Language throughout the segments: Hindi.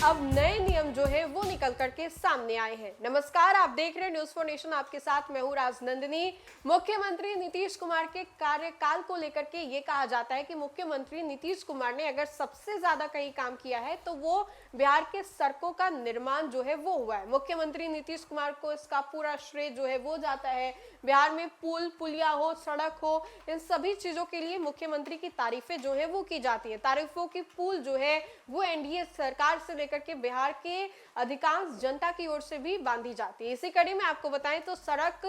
अब नए नियम जो है वो निकल करके सामने आए हैं। नमस्कार, आप देख रहे हैं न्यूज फॉर नेशन। आपके साथ मैं हूं राजनंदिनी। मुख्यमंत्री नीतीश कुमार के कार्यकाल को लेकर के ये कहा जाता है कि मुख्यमंत्री नीतीश कुमार ने अगर सबसे ज्यादा कहीं काम किया है तो वो बिहार के सड़कों का निर्माण जो है वो हुआ है। मुख्यमंत्री नीतीश कुमार को इसका पूरा श्रेय जो है वो जाता है। बिहार में पुल पुलिया हो, सड़क हो, इन सभी चीजों के लिए मुख्यमंत्री की तारीफें जो है वो की जाती है। तारीफों की पुल जो है वो एनडीए सरकार से लेकर के बिहार के अधिकांश जनता की ओर से भी बांधी जाती है। इसी कड़ी में आपको बताएं तो सड़क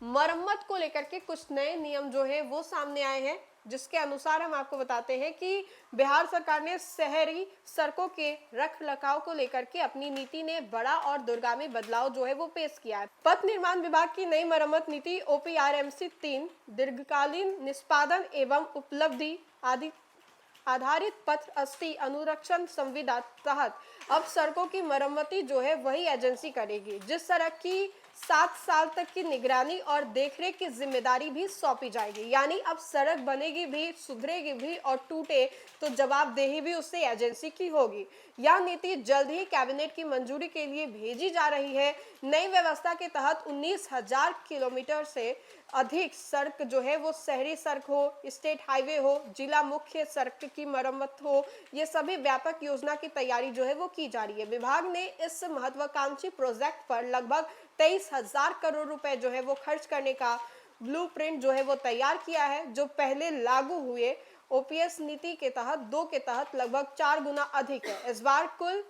मरम्मत को लेकर के कुछ नए नियम जो है वो सामने आए हैं, जिसके अनुसार हम आपको बताते हैं कि बिहार सरकार ने शहरी सड़कों के रख रखाव को लेकर के अपनी नीति ने बड़ा और दूरगामी बदलाव जो है वो पेश किया है। पथ निर्माण विभाग की नई मरम्मत नीति OPRMC 3 दीर्घकालीन निष्पादन एवं उपलब्धि आदि आधारित पथ अस्थि अनुरक्षण संविदा तहत अब सड़कों की मरम्मती जो है वही एजेंसी करेगी। जिस सड़क की 7 साल तक की निगरानी और देखरेख की जिम्मेदारी भी सौंपी जाएगी। यानी अब सड़क बनेगी भी, सुधरेगी भी और टूटे तो जवाबदेही भी उससे एजेंसी की होगी। यह नीति जल्द ही कैबिनेट की मंजूरी के लिए भेजी जा रही है। नई व्यवस्था के तहत 19,000 किलोमीटर से अधिक सड़क जो है वो शहरी सड़क हो, स्टेट हाईवे हो, जिला मुख्य सड़क की मरम्मत हो, ये सभी व्यापक योजना की तैयारी जो है वो की जा रही है। विभाग ने इस महत्वाकांक्षी प्रोजेक्ट पर लगभग 23,000 करोड़ रुपए जो है वो खर्च करने का ब्लूप्रिंट जो है वो तैयार किया है, जो पहले लागू हुए OPS नीति के तहत 2 के तहत लगभग 4 गुना अधिक है। इस बार कुल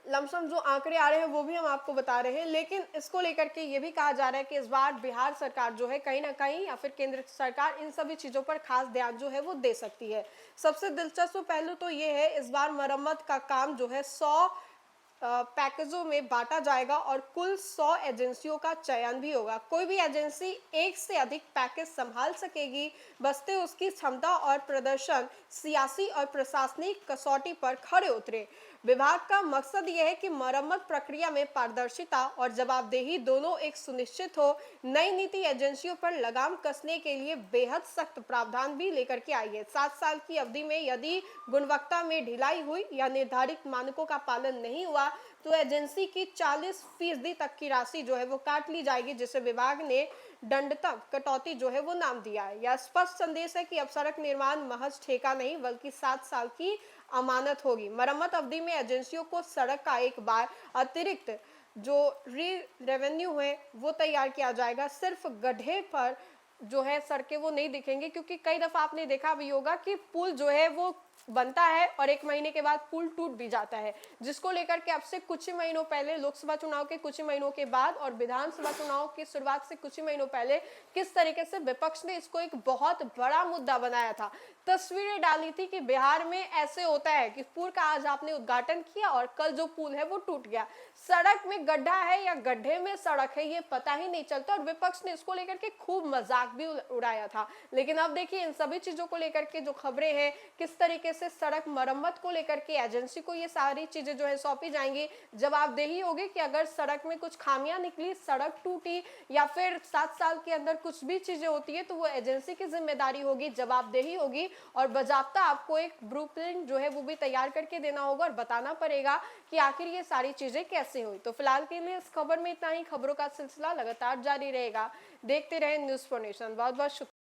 लमसम जो आंकड़े आ रहे हैं वो भी हम आपको बता रहे हैं, लेकिन इसको लेकर के ये भी कहा जा रहा है कि इस बार बिहार सरकार जो है कहीं ना कहीं या फिर केंद्र सरकार इन सभी चीजों पर खास ध्यान जो है वो दे सकती है। सबसे दिलचस्प पहलू तो ये है, इस बार मरम्मत का काम जो है 100 पैकेजों में बांटा जाएगा और कुल 100 एजेंसियों का चयन भी होगा। कोई भी एजेंसी एक से अधिक पैकेज संभाल सकेगी, बसते उसकी क्षमता और प्रदर्शन सियासी और प्रशासनिक कसौटी पर खड़े उतरे। विभाग का मकसद यह है कि मरम्मत प्रक्रिया में पारदर्शिता और जवाबदेही दोनों एक सुनिश्चित हो। नई नीति एजेंसियों पर लगाम कसने के लिए बेहद सख्त प्रावधान भी लेकर के आई है। 7 साल की अवधि में यदि गुणवत्ता में ढिलाई हुई या निर्धारित मानकों का पालन नहीं हुआ तो एजेंसी की 40% तक की राशि जो है वो काट ली जाएगी, जिसे विभाग ने दंडतम कटौती जो है वो नाम दिया है। यह स्पष्ट संदेश है कि अब सड़क निर्माण महज ठेका नहीं बल्कि 7 साल की अमानत होगी। मरम्मत अवधि में एजेंसियों को सड़क का एक बार अतिरिक्त जो रेवेन्यू है वो तैयार किया जाएगा। सिर्फ गड्ढे पर जो है सड़कें वो नहीं दिखेंगे, क्योंकि कई दफा आपने देखा भी होगा कि पुल जो है वो बनता है और 1 महीने के बाद पुल टूट भी जाता है, जिसको लेकर के अब से कुछ ही महीनों पहले, लोकसभा चुनाव के कुछ ही महीनों के बाद और विधानसभा चुनाव की शुरुआत से कुछ ही महीनों पहले किस तरीके से विपक्ष ने इसको एक बहुत बड़ा मुद्दा बनाया था। तस्वीरें डाली थी कि बिहार में ऐसे होता है कि पुल का आज आपने उद्घाटन किया और कल जो पुल है वो टूट गया। सड़क में गड्ढा है या गड्ढे में सड़क है ये पता ही नहीं चलता, और विपक्ष ने इसको लेकर के खूब मजाक भी उड़ाया था। लेकिन अब देखिए इन सभी चीजों को लेकर के जो खबरें हैं, किस तरीके से सड़क मरम्मत को लेकर के एजेंसी को ये सारी चीजें जो है सौंपी जाएंगी। जवाबदेही होगी कि अगर सड़क में कुछ खामियां निकली, सड़क टूटी या फिर 7 साल के अंदर कुछ भी चीजें होती है तो वो एजेंसी की जिम्मेदारी होगी, जवाबदेही होगी और बाकायदा आपको एक ब्लूप्रिंट जो है वो भी तैयार करके देना होगा और बताना पड़ेगा कि आखिर ये सारी चीजें कैसे हुई। तो फिलहाल के लिए इस खबर में इतना ही। खबरों का सिलसिला लगातार जारी रहेगा। देखते रहें न्यूज फॉर नेशन। बहुत बहुत शुक्रिया।